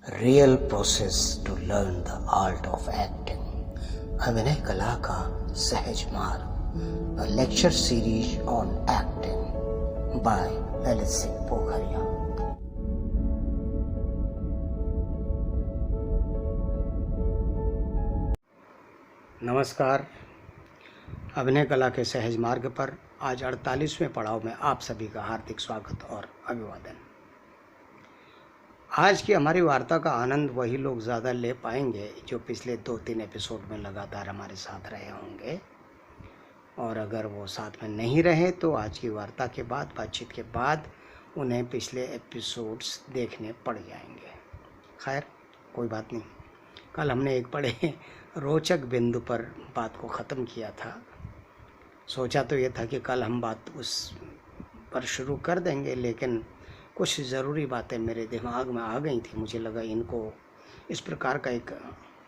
Real process to learn the art of acting. अभिनय कला का सहज मार्ग, lecture series on acting by Lalit Singh Pokhariya. नमस्कार। अभिनय कला के सहज मार्ग पर आज 48वें पड़ाव में आप सभी का हार्दिक स्वागत और अभिवादन। आज की हमारी वार्ता का आनंद वही लोग ज़्यादा ले पाएंगे जो पिछले 2-3 एपिसोड में लगातार हमारे साथ रहे होंगे, और अगर वो साथ में नहीं रहे तो आज की वार्ता के बाद, बातचीत के बाद उन्हें पिछले एपिसोड्स देखने पड़ जाएंगे। खैर, कोई बात नहीं। कल हमने एक बड़े रोचक बिंदु पर बात को ख़त्म किया था। सोचा तो ये था कि कल हम बात उस पर शुरू कर देंगे, लेकिन कुछ ज़रूरी बातें मेरे दिमाग में आ गई थी। मुझे लगा इनको इस प्रकार का एक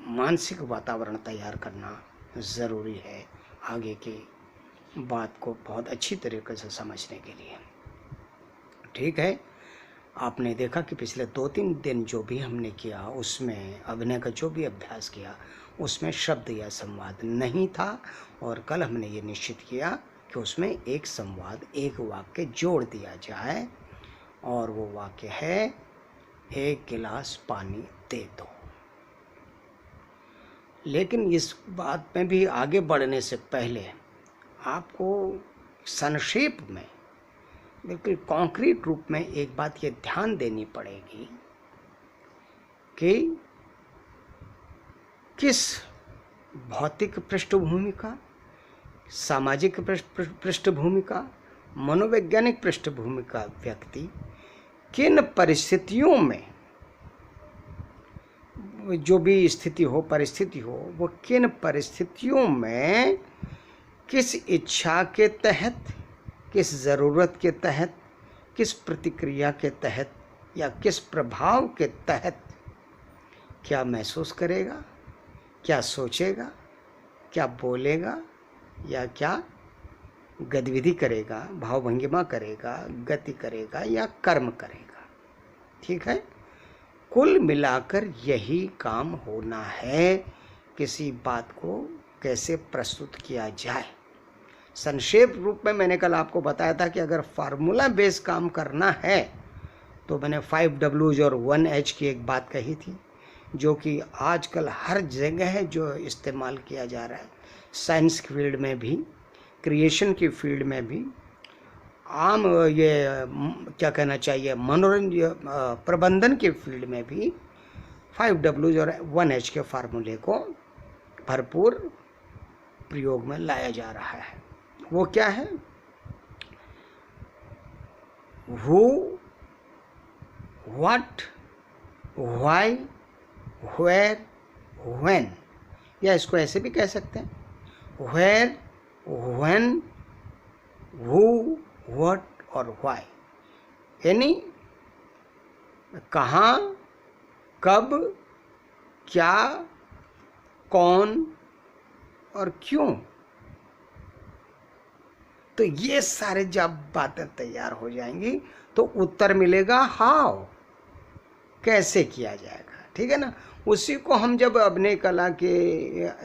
मानसिक वातावरण तैयार करना ज़रूरी है आगे की बात को बहुत अच्छी तरीके से समझने के लिए। ठीक है, आपने देखा कि पिछले 2-3 दिन जो भी हमने किया उसमें अभिनय का जो भी अभ्यास किया उसमें शब्द या संवाद नहीं था, और कल हमने ये निश्चित किया कि उसमें एक संवाद, एक वाक्य जोड़ दिया जाए, और वो वाक्य है, एक गिलास पानी दे दो। लेकिन इस बात में भी आगे बढ़ने से पहले आपको संक्षेप में, बिल्कुल कॉन्क्रीट रूप में एक बात ये ध्यान देनी पड़ेगी कि किस भौतिक पृष्ठभूमि का, सामाजिक पृष्ठभूमि का, मनोवैज्ञानिक पृष्ठभूमि का व्यक्ति किन परिस्थितियों में, जो भी स्थिति हो, परिस्थिति हो, वो किन परिस्थितियों में किस इच्छा के तहत, किस ज़रूरत के तहत, किस प्रतिक्रिया के तहत या किस प्रभाव के तहत क्या महसूस करेगा, क्या सोचेगा, क्या बोलेगा, या क्या गतिविधि करेगा, भावभंगिमा करेगा, गति करेगा या कर्म करेगा। ठीक है, कुल मिलाकर यही काम होना है, किसी बात को कैसे प्रस्तुत किया जाए। संक्षेप रूप में मैंने कल आपको बताया था कि अगर फार्मूला बेस काम करना है तो मैंने 5 Ws और 1 H की एक बात कही थी, जो कि आजकल हर जगह है, जो इस्तेमाल किया जा रहा है, साइंस फील्ड में भी, क्रिएशन की फील्ड में भी, आम ये क्या कहना चाहिए, मनोरंजन प्रबंधन के फील्ड में भी 5 Ws और 1 H के फार्मूले को भरपूर प्रयोग में लाया जा रहा है। वो क्या है? Who, what, why, where, when, या इसको ऐसे भी कह सकते हैं, वेयर, व्हेन, हु, व्हाट और व्हाई, यानी कहाँ, कब, क्या, कौन और क्यों। तो ये सारे जब बातें तैयार हो जाएंगी तो उत्तर मिलेगा हाउ, कैसे किया जाएगा। ठीक है ना। उसी को हम जब अभिनय कला के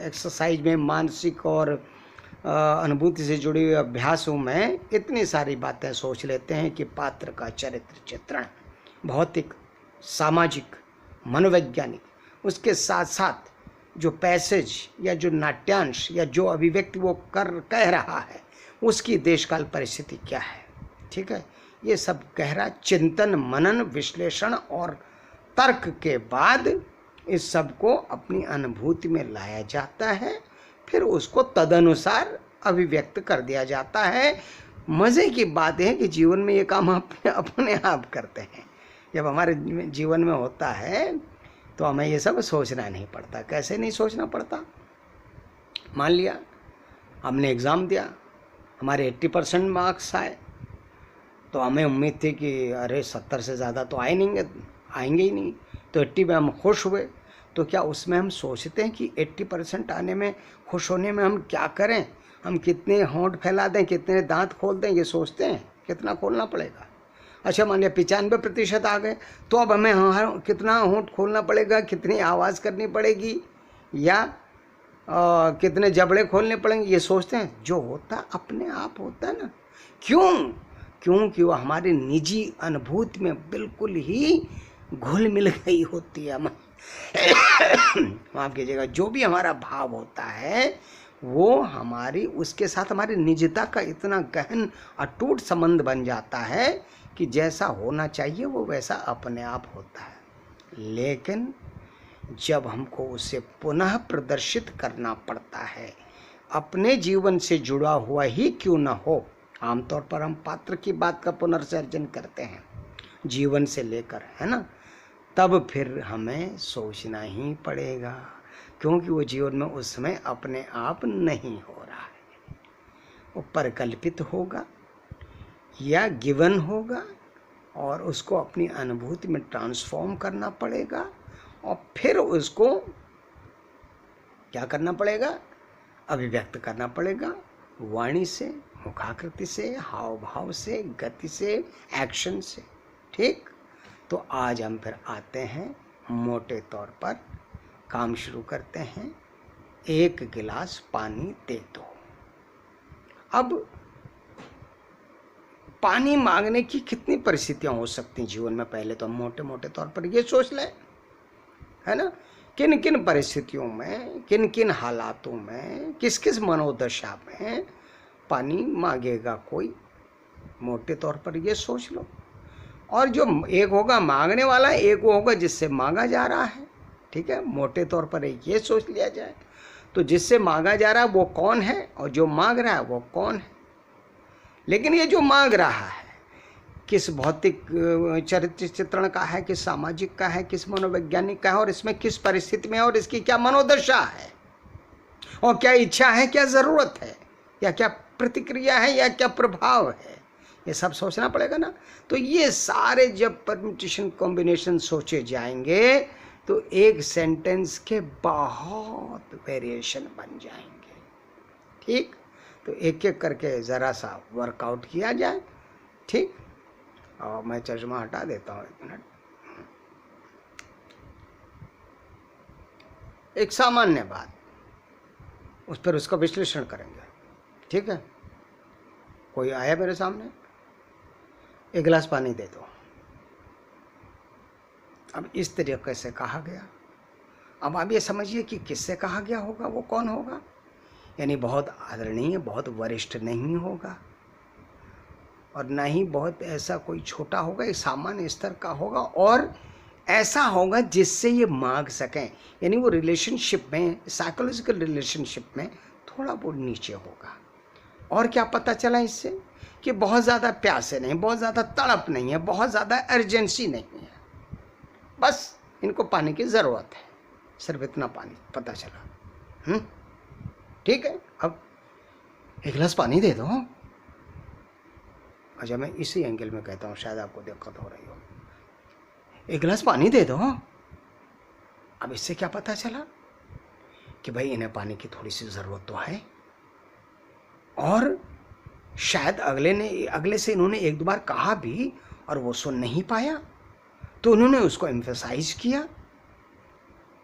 एक्सरसाइज में, मानसिक और अनुभूति से जुड़े हुए अभ्यासों में इतनी सारी बातें सोच लेते हैं कि पात्र का चरित्र चित्रण, भौतिक, सामाजिक, मनोवैज्ञानिक, उसके साथ साथ जो पैसेज या जो नाट्यांश या जो अभिव्यक्ति वो कह रहा है, उसकी देशकाल परिस्थिति क्या है। ठीक है, ये सब गहरा चिंतन, मनन, विश्लेषण और तर्क के बाद इस सब को अपनी अनुभूति में लाया जाता है, फिर उसको तदनुसार अभिव्यक्त कर दिया जाता है। मज़े की बात है कि जीवन में ये काम अपने आप करते हैं। जब हमारे जीवन में होता है तो हमें ये सब सोचना नहीं पड़ता। कैसे नहीं सोचना पड़ता? मान लिया हमने एग्ज़ाम दिया, हमारे 80% मार्क्स आए, तो हमें उम्मीद थी कि अरे 70 से ज़्यादा तो आएंगे ही नहीं, तो 80 में हम खुश हुए। तो क्या उसमें हम सोचते हैं कि 80% आने में, खुश होने में हम क्या करें, हम कितने होंठ फैला दें, कितने दांत खोल दें, ये सोचते हैं? कितना खोलना पड़ेगा? अच्छा मान लिया 95% आ गए, तो अब हमें कितना होंठ खोलना पड़ेगा, कितनी आवाज़ करनी पड़ेगी, या कितने जबड़े खोलने पड़ेंगे, ये सोचते हैं। जो होता अपने आप होता है ना। क्यों? क्योंकि वो हमारी निजी अनुभूति में बिल्कुल ही घुल मिल गई होती है। माफ कीजिएगा, जो भी हमारा भाव होता है वो हमारी, उसके साथ हमारी निजता का इतना गहन अटूट संबंध बन जाता है कि जैसा होना चाहिए वो वैसा अपने आप होता है। लेकिन जब हमको उसे पुनः प्रदर्शित करना पड़ता है, अपने जीवन से जुड़ा हुआ ही क्यों न हो, आमतौर पर हम पात्र की बात का पुनर्सर्जन करते हैं जीवन से लेकर, है ना, तब फिर हमें सोचना ही पड़ेगा, क्योंकि वो जीवन में उस समय अपने आप नहीं हो रहा है, वो परिकल्पित होगा या गिवन होगा, और उसको अपनी अनुभूति में ट्रांसफॉर्म करना पड़ेगा, और फिर उसको क्या करना पड़ेगा, अभिव्यक्त करना पड़ेगा, वाणी से, मुखाकृति से, हाव भाव से, गति से, एक्शन से। ठीक, तो आज हम फिर आते हैं, मोटे तौर पर काम शुरू करते हैं। 1 गिलास पानी दे दो। अब पानी मांगने की कितनी परिस्थितियां हो सकती हैं जीवन में, पहले तो हम मोटे मोटे तौर पर ये सोच लें, है ना, किन किन परिस्थितियों में, किन किन हालातों में, किस किस मनोदशा में पानी मांगेगा कोई, मोटे तौर पर ये सोच लो। और जो एक होगा मांगने वाला, एक वो होगा जिससे मांगा जा रहा है। ठीक है, मोटे तौर पर ये सोच लिया जाए। तो जिससे मांगा जा रहा है वो कौन है, और जो मांग रहा है वो कौन है। लेकिन ये जो मांग रहा है किस भौतिक चरित्र चित्रण का है, किस सामाजिक का है, किस मनोवैज्ञानिक का है, और इसमें किस परिस्थिति में है, और इसकी क्या मनोदशा है, और क्या इच्छा है, क्या ज़रूरत है, या क्या प्रतिक्रिया है, या क्या प्रभाव है, ये सब सोचना पड़ेगा ना। तो ये सारे जब परम्यूटेशन कॉम्बिनेशन सोचे जाएंगे तो एक सेंटेंस के बहुत वेरिएशन बन जाएंगे। ठीक, तो एक एक करके ज़रा सा वर्कआउट किया जाए। ठीक, और मैं चश्मा हटा देता हूँ 1 मिनट। एक सामान्य बात, उस पर उसका विश्लेषण करेंगे। ठीक है, कोई आया मेरे सामने, 1 गिलास पानी दे दो। अब इस तरीके से कहा गया। अब आप ये समझिए कि किससे कहा गया होगा, वो कौन होगा, यानी बहुत आदरणीय, बहुत वरिष्ठ नहीं होगा, और ना ही बहुत ऐसा कोई छोटा होगा, एक सामान्य स्तर का होगा, और ऐसा होगा जिससे ये मांग सकें, यानी वो रिलेशनशिप में, साइकोलॉजिकल रिलेशनशिप में थोड़ा बहुत नीचे होगा। और क्या पता चला इससे कि बहुत ज़्यादा प्यासे नहीं, बहुत ज़्यादा तड़प नहीं है, बहुत ज़्यादा अर्जेंसी नहीं है, बस इनको पानी की ज़रूरत है, सिर्फ इतना पानी पता चला। ठीक है, अब 1 गिलास पानी दे दो। अच्छा, मैं इसी एंगल में कहता हूँ, शायद आपको दिक्कत हो रही हो। 1 गिलास पानी दे दो। अब इससे क्या पता चला कि भाई इन्हें पानी की थोड़ी सी ज़रूरत तो है, और शायद अगले से इन्होंने 1-2 बार कहा भी और वो सुन नहीं पाया, तो उन्होंने उसको एम्फेसाइज किया।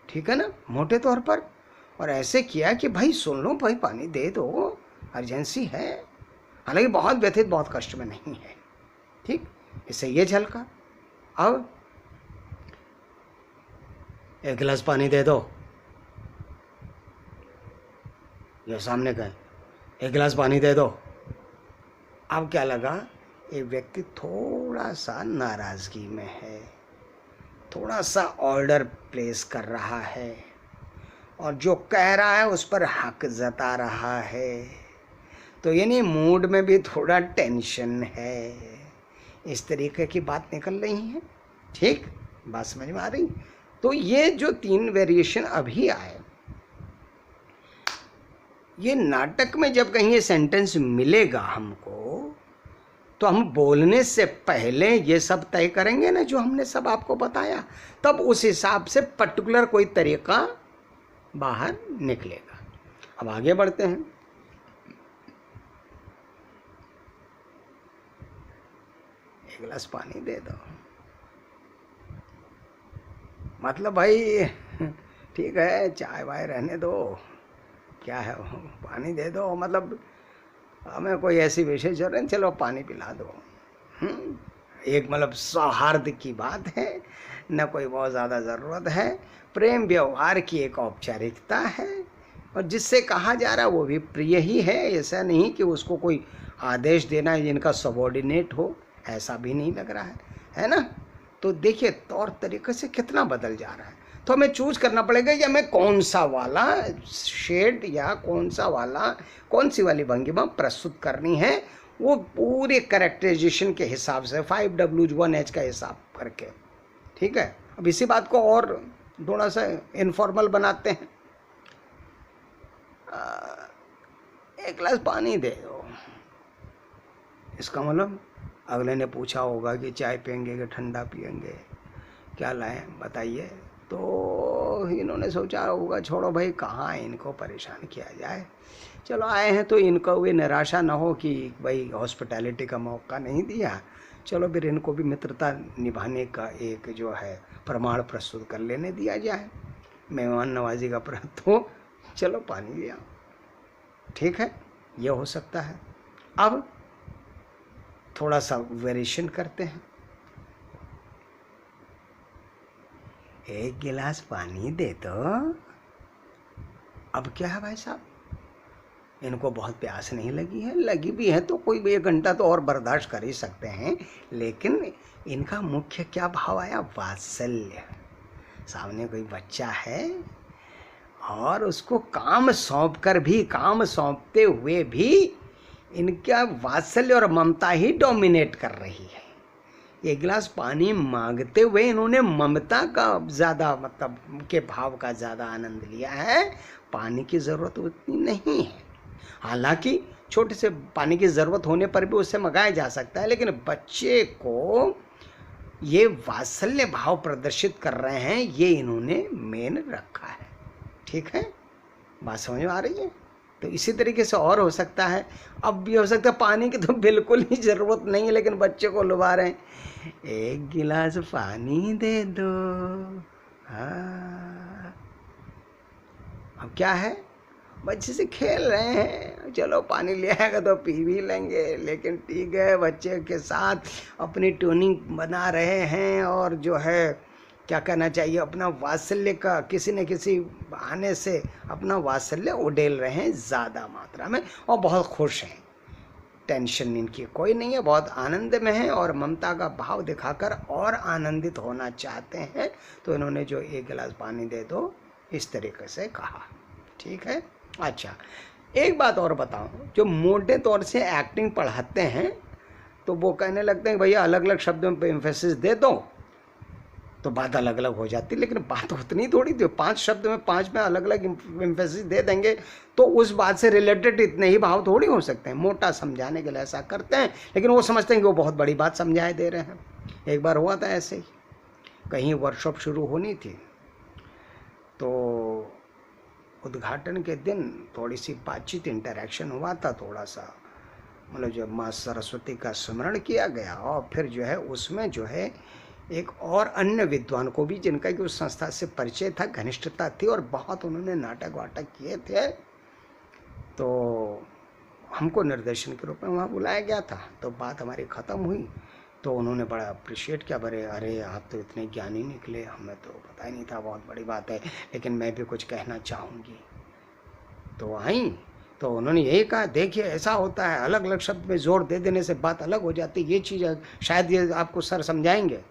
ठीक है ना, मोटे तौर पर, और ऐसे किया कि भाई सुन लो, भाई पानी दे दो, अर्जेंसी है, हालांकि बहुत व्यथित, बहुत कष्ट में नहीं है। ठीक, इससे ये झलका। अब 1 गिलास पानी दे दो, ये सामने कहें 1 गिलास पानी दे दो। अब क्या लगा, एक व्यक्ति थोड़ा सा नाराज़गी में है, थोड़ा सा ऑर्डर प्लेस कर रहा है, और जो कह रहा है उस पर हक जता रहा है, तो यानी मूड में भी थोड़ा टेंशन है, इस तरीके की बात निकल रही है। ठीक, बात समझ में आ रही। तो ये जो 3 वेरिएशन अभी आए, ये नाटक में जब कहीं ये सेंटेंस मिलेगा हमको, तो हम बोलने से पहले ये सब तय करेंगे ना, जो हमने सब आपको बताया, तब उस हिसाब से पर्टिकुलर कोई तरीका बाहर निकलेगा। अब आगे बढ़ते हैं। गिलास पानी दे दो। मतलब भाई ठीक है, चाय वाय रहने दो, क्या है वो, पानी दे दो। मतलब हमें कोई ऐसी विशेष जरूरत नहीं, चलो पानी पिला दो। एक मतलब सौहार्द की बात है, न कोई बहुत ज़्यादा ज़रूरत है, प्रेम व्यवहार की एक औपचारिकता है, और जिससे कहा जा रहा है वो भी प्रिय ही है। ऐसा नहीं कि उसको कोई आदेश देना है जिनका सबॉर्डिनेट हो, ऐसा भी नहीं लग रहा है ना। तो देखिए तौर तरीके से कितना बदल जा रहा है। तो हमें चूज करना पड़ेगा कि हमें कौन सा वाला शेड या कौन सी वाली भंगिमा प्रस्तुत करनी है, वो पूरे कैरेक्टराइजेशन के हिसाब से 5W1H का हिसाब करके। ठीक है, अब इसी बात को और थोड़ा सा इनफॉर्मल बनाते हैं। एक गिलास पानी दे दो, इसका मतलब अगले ने पूछा होगा कि चाय पियेंगे कि ठंडा पियेंगे, क्या लाएं बताइए। तो इन्होंने सोचा होगा छोड़ो भाई, कहाँ इनको परेशान किया जाए, चलो आए हैं तो इनको भी निराशा ना हो कि भाई हॉस्पिटैलिटी का मौका नहीं दिया, चलो फिर इनको भी मित्रता निभाने का एक जो है प्रमाण प्रस्तुत कर लेने दिया जाए, मेहमान नवाजी का तो चलो पानी दिया। ठीक है, ये हो सकता है। अब थोड़ा सा वेरिएशन करते हैं। एक गिलास पानी दे दो। अब क्या है भाई साहब, इनको बहुत प्यास नहीं लगी है, लगी भी है तो कोई 1 घंटा तो और बर्दाश्त कर ही सकते हैं, लेकिन इनका मुख्य क्या भाव आया, वात्सल्य। सामने कोई बच्चा है और उसको काम सौंपते हुए भी इनका वात्सल्य और ममता ही डोमिनेट कर रही है। एक गिलास पानी मांगते हुए इन्होंने ममता का ज़्यादा मतलब के भाव का ज़्यादा आनंद लिया है, पानी की ज़रूरत उतनी नहीं है। हालांकि छोटे से पानी की ज़रूरत होने पर भी उससे मंगाया जा सकता है, लेकिन बच्चे को ये वात्सल्य भाव प्रदर्शित कर रहे हैं, ये इन्होंने मेन रखा है। ठीक है, बात समझ में आ रही है। तो इसी तरीके से और हो सकता है। अब भी हो सकता है पानी की तो बिल्कुल ही ज़रूरत नहीं है, लेकिन बच्चे को लुभा रहे हैं, एक गिलास पानी दे दो। हाँ, अब क्या है, बच्चे से खेल रहे हैं, चलो पानी ले आएगा तो पी भी लेंगे, लेकिन ठीक है बच्चे के साथ अपनी ट्यूनिंग बना रहे हैं और जो है क्या कहना चाहिए, अपना वात्सल्य का किसी न किसी बहाने से अपना वात्सल्य उड़ेल रहे हैं ज़्यादा मात्रा में, और बहुत खुश हैं, टेंशन इनकी कोई नहीं है, बहुत आनंद में हैं और ममता का भाव दिखाकर और आनंदित होना चाहते हैं। तो इन्होंने जो एक गिलास पानी दे दो इस तरीके से कहा। ठीक है, अच्छा एक बात और बताऊं, जो मोटे तौर से एक्टिंग पढ़ाते हैं तो वो कहने लगते हैं भैया अलग अलग शब्दों पे एम्फेसिस दे दो तो बात अलग अलग हो जाती है, लेकिन बात उतनी थोड़ी थी। 5 शब्द में 5 में अलग अलग एम्फेसिस दे देंगे तो उस बात से रिलेटेड इतने ही भाव थोड़ी हो सकते हैं। मोटा समझाने के लिए ऐसा करते हैं, लेकिन वो समझते हैं कि वो बहुत बड़ी बात समझाए दे रहे हैं। एक बार हुआ था ऐसे ही, कहीं वर्कशॉप शुरू होनी थी, तो उद्घाटन के दिन थोड़ी सी बातचीत इंटरेक्शन हुआ था, थोड़ा सा मतलब जब माँ सरस्वती का स्मरण किया गया, और फिर जो है उसमें जो है एक और अन्य विद्वान को भी जिनका कि उस संस्था से परिचय था, घनिष्ठता थी, और बहुत उन्होंने नाटक वाटक किए थे, तो हमको निर्देशन के रूप में वहाँ बुलाया गया था। तो बात हमारी ख़त्म हुई तो उन्होंने बड़ा अप्रिशिएट किया, अरे आप तो इतने ज्ञानी निकले, हमें तो पता ही नहीं था, बहुत बड़ी बात है, लेकिन मैं भी कुछ कहना चाहूँगी। तो आई तो उन्होंने यही कहा, देखिए ऐसा होता है, अलग अलग शब्द में जोर दे देने से बात अलग हो जाती है, ये चीज़ शायद ये आपको सर समझाएंगे।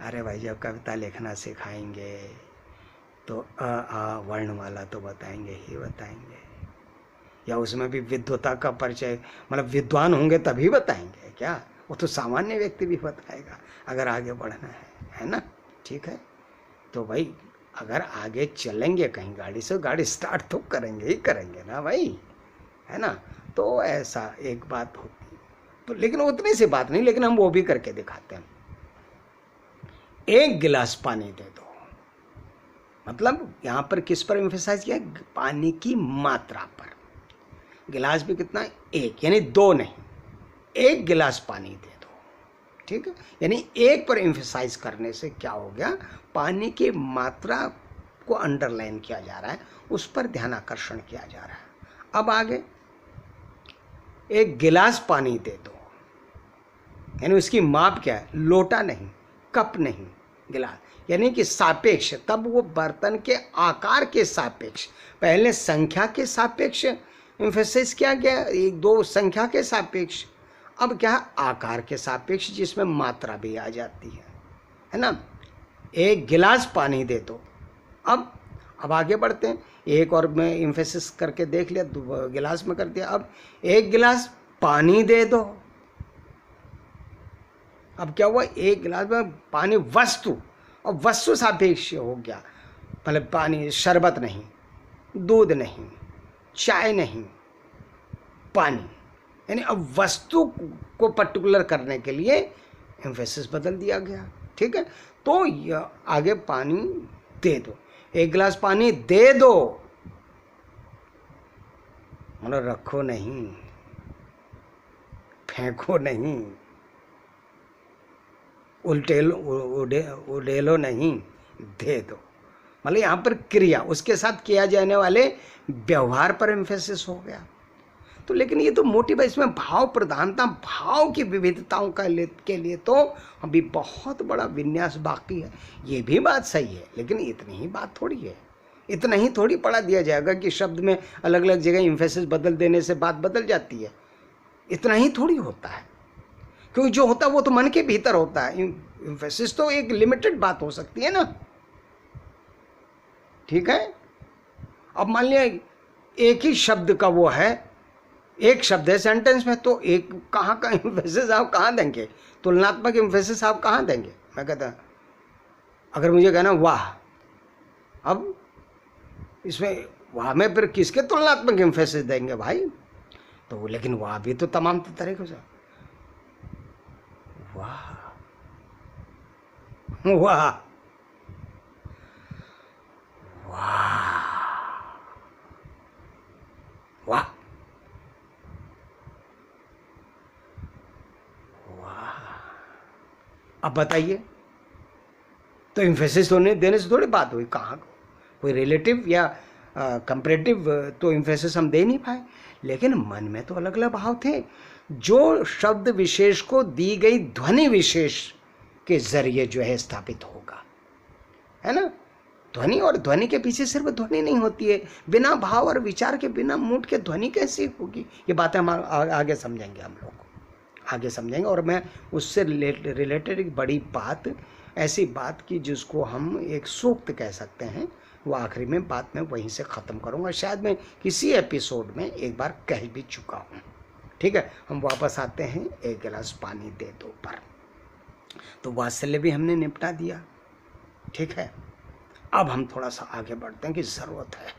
अरे भाई जब कविता लिखना सिखाएंगे तो आ वर्णमाला तो बताएंगे ही बताएंगे, या उसमें भी विद्वता का परिचय, मतलब विद्वान होंगे तभी बताएंगे क्या, वो तो सामान्य व्यक्ति भी बताएगा अगर आगे बढ़ना है ना। ठीक है, तो भाई अगर आगे चलेंगे कहीं गाड़ी से, गाड़ी स्टार्ट तो करेंगे ही करेंगे ना भाई, है ना। तो ऐसा एक बात होती, तो लेकिन उतनी सी बात नहीं, लेकिन हम वो भी करके दिखाते हैं। एक गिलास पानी दे दो, मतलब यहां पर किस पर एम्फेसाइज किया, पानी की मात्रा पर। गिलास भी कितना, एक, यानी 2 नहीं, 1 गिलास पानी दे दो। ठीक है, यानी एक पर एम्फेसाइज करने से क्या हो गया, पानी की मात्रा को अंडरलाइन किया जा रहा है, उस पर ध्यान आकर्षण किया जा रहा है। अब आगे 1 गिलास पानी दे दो, यानी उसकी माप क्या है, लोटा नहीं, कप नहीं, गिलास, यानी कि सापेक्ष। तब वो बर्तन के आकार के सापेक्ष, पहले संख्या के सापेक्ष एम्फेसिस किया गया, 1 2 संख्या के सापेक्ष, अब क्या है, आकार के सापेक्ष, जिसमें मात्रा भी आ जाती है ना। 1 गिलास पानी दे दो। अब आगे बढ़ते हैं, एक और मैं एम्फेसिस करके देख लिया, 2 गिलास में कर दिया। अब 1 गिलास पानी दे दो। अब क्या हुआ, 1 गिलास में पानी वस्तु, और वस्तु सापेक्ष हो गया, मतलब पानी, शरबत नहीं, दूध नहीं, चाय नहीं, पानी, यानी अब वस्तु को पर्टिकुलर करने के लिए एम्फेसिस बदल दिया गया। ठीक है, तो आगे पानी दे दो, 1 गिलास पानी दे दो, मतलब रखो नहीं, फेंको नहीं, उड़ेलो नहीं, दे दो। मतलब यहाँ पर क्रिया, उसके साथ किया जाने वाले व्यवहार पर एम्फेसिस हो गया। तो लेकिन ये तो मोटिव है, इसमें भाव प्रधानता, भाव की विविधताओं के लिए तो अभी बहुत बड़ा विन्यास बाकी है। ये भी बात सही है, लेकिन इतनी ही बात थोड़ी है, इतना ही थोड़ी पढ़ा दिया जाएगा कि शब्द में अलग अलग जगह एम्फेसिस बदल देने से बात बदल जाती है, इतना ही थोड़ी होता है। क्योंकि जो होता है वो तो मन के भीतर होता है, एम्फेसिस तो एक लिमिटेड बात हो सकती है ना। ठीक है, अब मान लिया एक ही शब्द का वो है, एक शब्द है सेंटेंस में, तो एक कहाँ का एम्फेसिस आप कहाँ देंगे, तुलनात्मक एम्फेसिस आप कहाँ देंगे। मैं कहता अगर मुझे कहना वाह, अब इसमें वाह में फिर किसके तुलनात्मक एम्फेसिस देंगे भाई, तो लेकिन वाह भी तो तमाम तरीकों से, वाह वाह वाह वाह वाह। अब बताइए, तो एम्फेसिस होने देने से थोड़ी बात हुई, कहाँ कोई रिलेटिव या कंपैरेटिव तो एम्फेसिस हम दे नहीं पाए, लेकिन मन में तो अलग अलग भाव थे, जो शब्द विशेष को दी गई ध्वनि विशेष के जरिए जो है स्थापित होगा, है ना। ध्वनि, और ध्वनि के पीछे सिर्फ ध्वनि नहीं होती है, बिना भाव और विचार के, बिना मूड के ध्वनि कैसी होगी, ये बातें हम आगे समझेंगे, हम लोग आगे समझेंगे। और मैं उससे रिलेटेड एक बड़ी बात, ऐसी बात की जिसको हम एक सूक्त कह सकते हैं, वो आखिरी में बात मैं वहीं से ख़त्म करूँगा, शायद मैं किसी एपिसोड में एक बार कह भी चुका हूँ। ठीक है, हम वापस आते हैं 1 गिलास पानी दे दो पर। तो वात्सल्य भी हमने निपटा दिया। ठीक है, अब हम थोड़ा सा आगे बढ़ते हैं कि ज़रूरत है,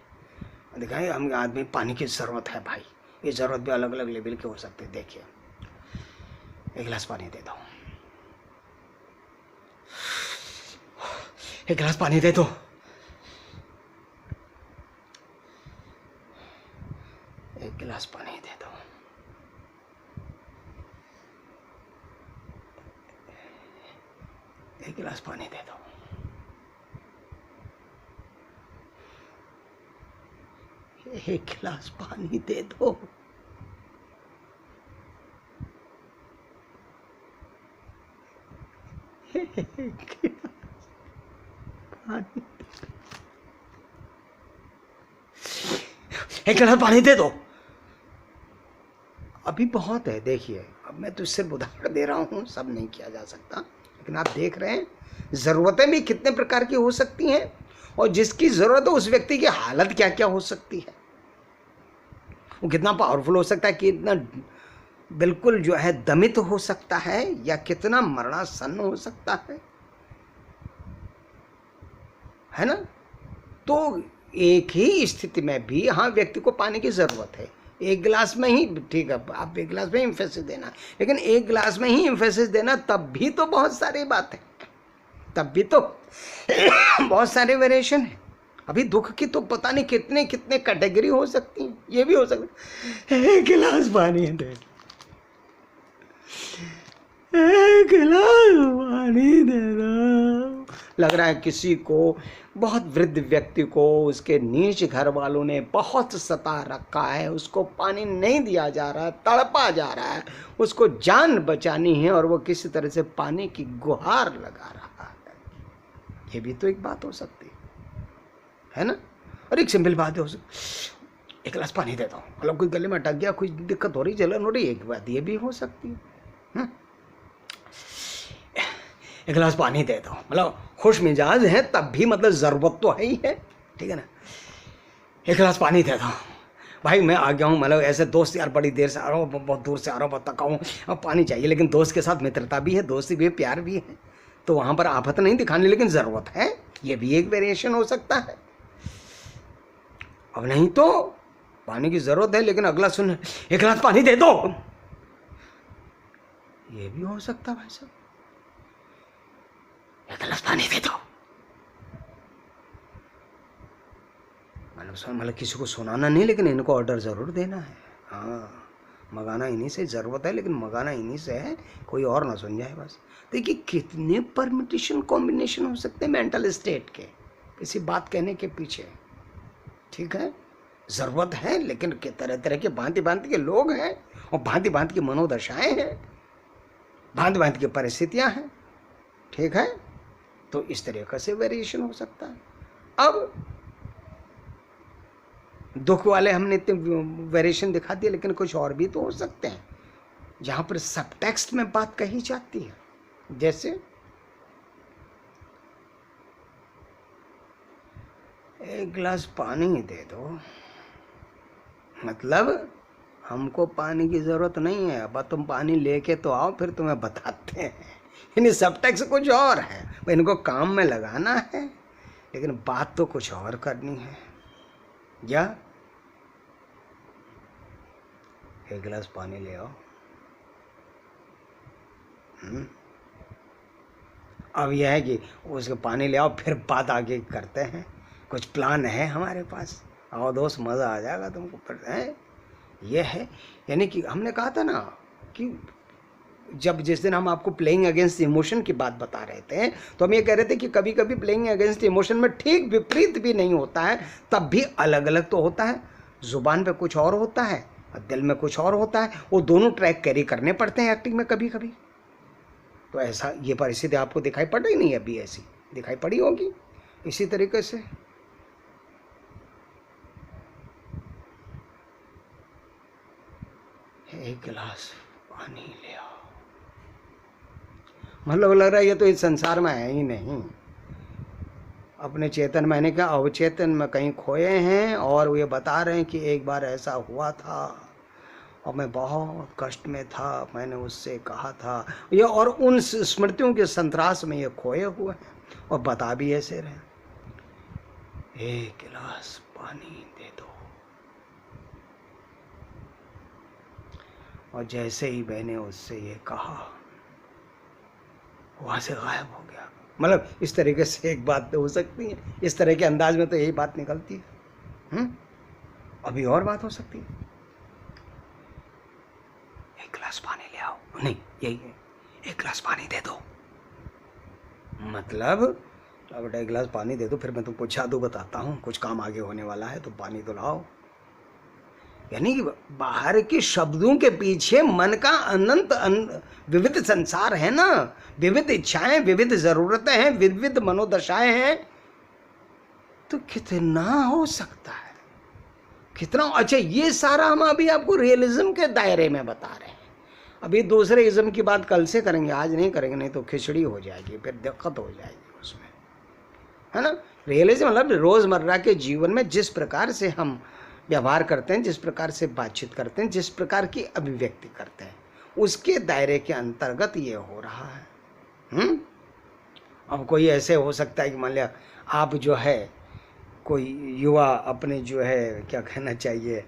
दिखाएं हम आदमी पानी की ज़रूरत है भाई, ये ज़रूरत भी अलग अलग लेवल के हो सकते हैं। देखिए, 1 गिलास पानी दे दो, 1 गिलास पानी दे दो, 1 गिलास पानी दे दो, 1 गिलास पानी दे दो, 1 गिलास पानी दे दो, एक गिलास पानी दे दो। अभी बहुत है, देखिए, अब मैं तो सिर्फ उदाहरण दे रहा हूँ, सब नहीं किया जा सकता, लेकिन आप देख रहे हैं ज़रूरतें भी कितने प्रकार की हो सकती हैं, और जिसकी ज़रूरत है उस व्यक्ति की हालत क्या क्या हो सकती है, वो कितना पावरफुल हो सकता है, कितना बिल्कुल जो है दमित हो सकता है, या कितना मरणासन्न हो सकता है ना। तो एक ही स्थिति में भी हाँ व्यक्ति को पानी की ज़रूरत है, 1 गिलास में ही, ठीक है, आप 1 गिलास में ही एम्फेसिस देना, लेकिन 1 गिलास में ही एम्फेसिस देना, तब भी तो बहुत सारी बात है, तब भी तो बहुत सारे वेरिएशन है। अभी दुख की तो पता नहीं कितने कितने कैटेगरी हो सकती हैं, ये भी हो सकता है 1 गिलास पानी दे, एक गिलास पानी दे दो। लग रहा है किसी को, बहुत वृद्ध व्यक्ति को उसके नीच घर वालों ने बहुत सता रखा है, उसको पानी नहीं दिया जा रहा है, तड़पा जा रहा है, उसको जान बचानी है और वो किसी तरह से पानी की गुहार लगा रहा है। ये भी तो एक बात हो सकती है ना। और एक सिंपल बात है, एक गिलास पानी देता हूँ, मतलब कोई गले में अटक गया, कोई दिक्कत हो रही, जलन हो रही, एक बात ये भी हो सकती है। एक गिलास पानी देता हूँ, मतलब खुश मिजाज है तब भी, मतलब ज़रूरत तो है ही है, ठीक है ना। एक गिलास पानी देता हूँ, भाई मैं आ गया हूँ, मतलब ऐसे दोस्त यार बड़ी देर से आ रहा हूँ, बहुत दूर से आ रहा हूँ, बहुत थका हूँ, अब पानी चाहिए। लेकिन दोस्त के साथ मित्रता भी है, दोस्ती भी है, प्यार भी है, तो वहाँ पर आफत नहीं दिखानी, लेकिन ज़रूरत है, ये भी एक वेरिएशन हो सकता है। अब नहीं तो पानी की ज़रूरत है, लेकिन अगला सुन, एक गिलास पानी दे दो, ये भी हो सकता है भाई साहब, एक गिलास पानी दे दो। मतलब किसी को सुनाना नहीं, लेकिन इनको ऑर्डर ज़रूर देना है। हाँ, मंगाना इन्हीं से, ज़रूरत है लेकिन मंगाना इन्हीं से है, कोई और ना सुन जाए बस। देखिए कितने परमिटेशन कॉम्बिनेशन हो सकते हैं मेंटल स्टेट के किसी बात कहने के पीछे, ठीक है। ज़रूरत है, लेकिन तरह तरह के भांति भांति के लोग हैं, और भांति भांति की मनोदशाएँ हैं, भांति भांति की परिस्थितियाँ हैं, ठीक है। तो इस तरीके से वेरिएशन हो सकता है। अब दुख वाले हमने इतने वेरिएशन दिखा दिए, लेकिन कुछ और भी तो हो सकते हैं जहाँ पर सब टेक्स्ट में बात कही जाती है। जैसे एक गिलास पानी दे दो, मतलब हमको पानी की ज़रूरत नहीं है, अब तुम पानी लेके तो आओ, फिर तुम्हें बताते हैं। यानी सब टेक्स्ट कुछ और है, इनको काम में लगाना है, लेकिन बात तो कुछ और करनी है। या एक गिलास पानी ले आओ। अब यह है कि उसके पानी ले आओ, फिर बात आगे करते हैं, कुछ प्लान है हमारे पास, आओ दोस्त मज़ा आ जाएगा तुमको, पर है ये है। यानी कि हमने कहा था ना कि जिस दिन हम आपको प्लेइंग अगेंस्ट इमोशन की बात बता रहे थे, तो हम ये कह रहे थे कि कभी कभी प्लेइंग अगेंस्ट इमोशन में ठीक विपरीत भी नहीं होता है, तब भी अलग अलग तो होता है। जुबान पे कुछ और होता है और दिल में कुछ और होता है, वो दोनों ट्रैक कैरी करने पड़ते हैं एक्टिंग में कभी कभी। तो ऐसा ये परिस्थिति आपको दिखाई पड़ रही नहीं, अभी ऐसी दिखाई पड़ी होगी। इसी तरीके से एक गिलास पानी ले आओ, मतलब लग रहा है ये तो इस संसार में है ही नहीं, अपने चेतन मैंने कहा अवचेतन में कहीं खोए हैं, और ये बता रहे हैं कि एक बार ऐसा हुआ था और मैं बहुत कष्ट में था, मैंने उससे कहा था ये, और उन स्मृतियों के संतरास में ये खोए हुए हैं, और बता भी ऐसे रहे, एक गिलास पानी दे दो। और जैसे ही मैंने उससे ये कहा, वहाँ से गायब हो गया। मतलब इस तरीके से एक बात तो हो सकती है, इस तरह के अंदाज में तो यही बात निकलती है। अभी और बात हो सकती है, एक गिलास पानी ले आओ, नहीं यही है, एक गिलास पानी दे दो, मतलब अब बेटा एक गिलास पानी दे दो, फिर मैं तुमको जादू बताता हूँ, कुछ काम आगे होने वाला है, तो पानी तो लाओ। यानी कि बाहर के शब्दों के पीछे मन का अनंत विविध संसार है ना, विविध इच्छाएं, विविध जरूरतें हैं, विविध मनोदशाएं हैं, तो कितना हो सकता है, कितना। अच्छा ये सारा हम अभी आपको रियलिज्म के दायरे में बता रहे हैं, अभी दूसरे इज्म की बात कल से करेंगे, आज नहीं करेंगे, नहीं तो खिचड़ी हो जाएगी, फिर दिक्कत हो जाएगी उसमें, है ना। रियलिज्म मतलब रोज़मर्रा के जीवन में जिस प्रकार से हम व्यवहार करते हैं, जिस प्रकार से बातचीत करते हैं, जिस प्रकार की अभिव्यक्ति करते हैं, उसके दायरे के अंतर्गत ये हो रहा है। अब कोई ऐसे हो सकता है कि मान लिया आप जो है कोई युवा अपने जो है क्या कहना चाहिए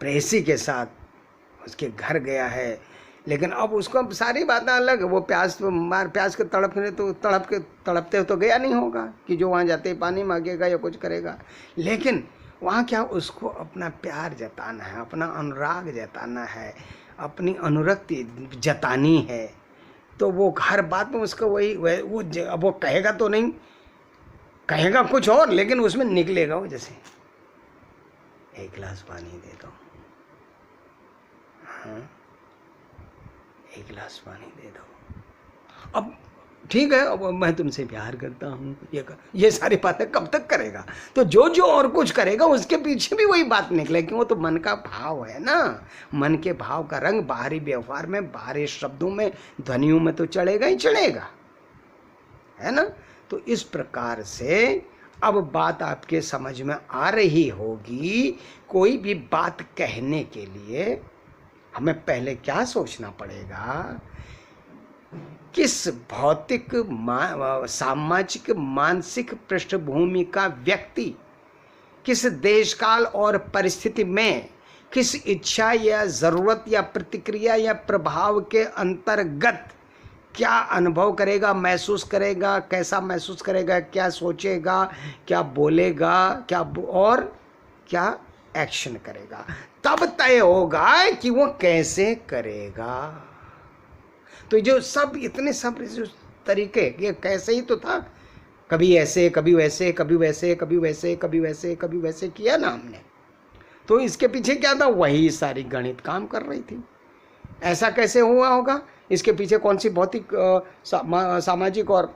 प्रेयसी के साथ उसके घर गया है, लेकिन अब उसको सारी बातें अलग, वो प्यास के तड़पते तो गया नहीं होगा कि जो वहाँ जाते ही पानी मांगेगा या कुछ करेगा, लेकिन वहाँ क्या उसको अपना प्यार जताना है, अपना अनुराग जताना है, अपनी अनुरक्ति जतानी है, तो वो हर बात में उसका अब वो कहेगा तो नहीं, कहेगा कुछ और, लेकिन उसमें निकलेगा वो जैसे एक गिलास पानी दे दो, हाँ एक गिलास पानी दे दो। अब ठीक है, अब मैं तुमसे प्यार करता हूँ, ये सारी बातें कब तक करेगा? तो जो और कुछ करेगा उसके पीछे भी वही बात निकले, क्यों? तो मन का भाव है ना, मन के भाव का रंग बाहरी व्यवहार में, बाहरी शब्दों में, ध्वनियों में तो चढ़ेगा ही चढ़ेगा, है ना। तो इस प्रकार से अब बात आपके समझ में आ रही होगी। कोई भी बात कहने के लिए हमें पहले क्या सोचना पड़ेगा? किस भौतिक सामाजिक मानसिक पृष्ठभूमि का व्यक्ति, किस देश काल और परिस्थिति में, किस इच्छा या जरूरत या प्रतिक्रिया या प्रभाव के अंतर्गत क्या अनुभव करेगा, महसूस करेगा, कैसा महसूस करेगा, क्या सोचेगा, क्या बोलेगा, और क्या एक्शन करेगा, तब तय होगा कि वो कैसे करेगा। तो जो सब इतने सब तरीके, ये कैसे ही तो था, कभी ऐसे कभी वैसे, कभी वैसे कभी वैसे, कभी वैसे कभी वैसे किया ना हमने। तो इसके पीछे क्या था? वही सारी गणित काम कर रही थी। ऐसा कैसे हुआ होगा? इसके पीछे कौन सी भौतिक सामाजिक और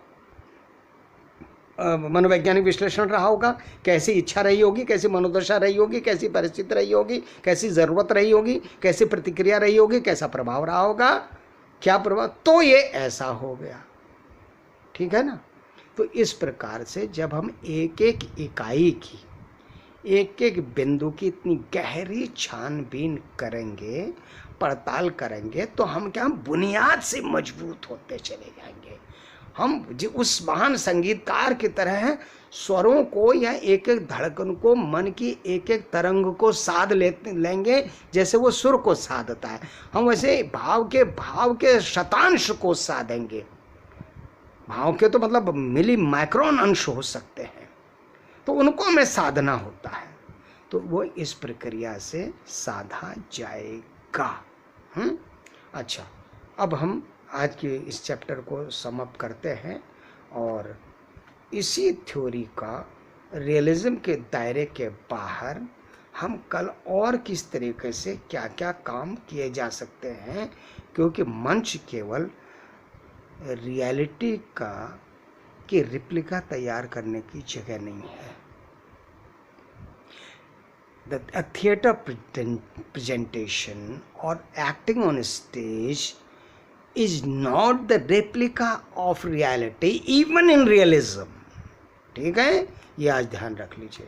मनोवैज्ञानिक विश्लेषण रहा होगा, कैसी इच्छा रही होगी, कैसी मनोदशा रही होगी, कैसी परिस्थिति रही होगी, कैसी ज़रूरत रही होगी, कैसी प्रतिक्रिया रही होगी, कैसा प्रभाव रहा होगा, क्या प्रभाव, तो ये ऐसा हो गया। ठीक है ना। तो इस प्रकार से जब हम एक एक इकाई की, एक एक बिंदु की इतनी गहरी छानबीन करेंगे, पड़ताल करेंगे, तो हम क्या, बुनियाद से मजबूत होते चले जाएंगे। हम उस महान संगीतकार की तरह स्वरों को या एक एक धड़कन को, मन की एक एक तरंग को साध लेंगे, जैसे वो सुर को साधता है। हम वैसे भाव के शतांश को साधेंगे। भाव के तो मतलब मिली माइक्रोन अंश हो सकते हैं, तो उनको हमें साधना होता है। तो वो इस प्रक्रिया से साधा जाएगा। अच्छा, अब हम आज के इस चैप्टर को समअप करते हैं और इसी थ्योरी का रियलिज्म के दायरे के बाहर हम कल और किस तरीके से क्या क्या काम किए जा सकते हैं, क्योंकि मंच केवल रियलिटी की रिप्लिका तैयार करने की जगह नहीं है। A theater presentation or acting on stage is not the replica of reality even in realism। ठीक है, ये आज ध्यान रख लीजिए।